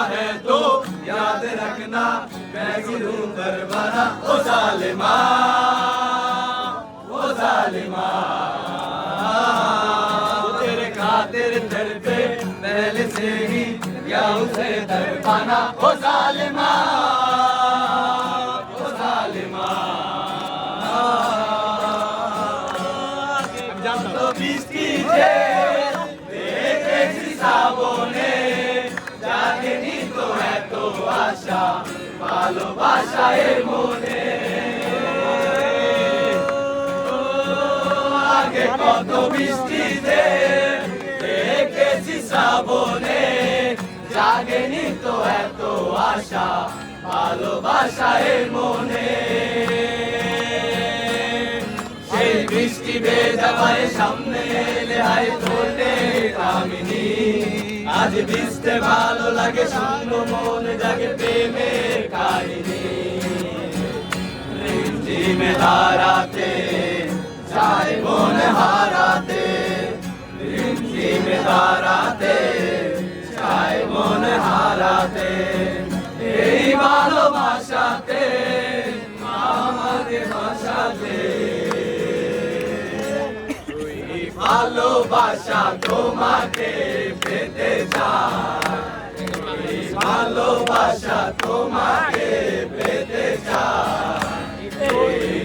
है तो याद रखना मैं गिरूं दरबारा ओ जालिमा ओ जालिमा तेरे खातिर दर पे पहले से ही क्या उसे दर पाना ओ जालिमा ओ जालिमा तो बीस की সাবনে জাগেনি তো এত আশা ভালোবাসায় মনে আগে কত বৃষ্টিতে দেখেছি শ্রাবণে জাগেনি তো এত আশা ভালোবাসায় মনে সেই বৃষ্টি ভেজা পায়ে সামনে এলে হায় তোলে কামিনী আজ ভিজতে ভালো লাগে শূন্য মন জাগে প্রেমের কাহিনী রিমঝিমে ধারাতে যায় মন হারাতে রিমঝিমে ধারাতে যায় মন হারাতে এই ভালোবাসাতে আমাকে ভাষাতে ভালোবাসা তোমাকে পেতে চাই ভালোবাসা তোমাকে পেতে চাই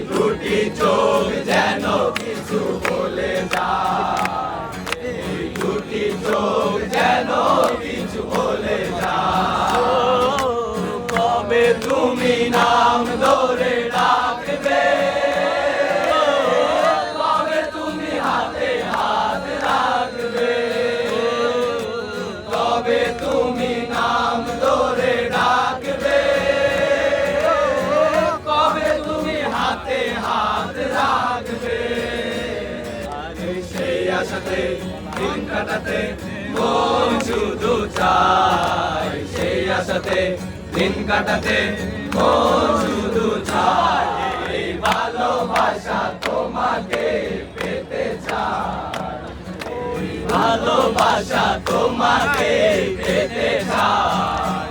দুটি চোখ যেন কিছু বলে যায় দুটি চোখ যেন কিছু বলে যায় কবে তুমি নাম ধরে ডাকবে কবে তুমি নাম ধরে ডাকবে কবে তুমি হাতে হাত রাখবে সেই আশাতে দিন কাটাতে মন শুধু চাই সেই আশাতে দিন কাটাতে মন শুধু চাই এই ভালোবাসা তোমাকে পেতে চাই ভালোবাসা তোমাকে পেতে চাই।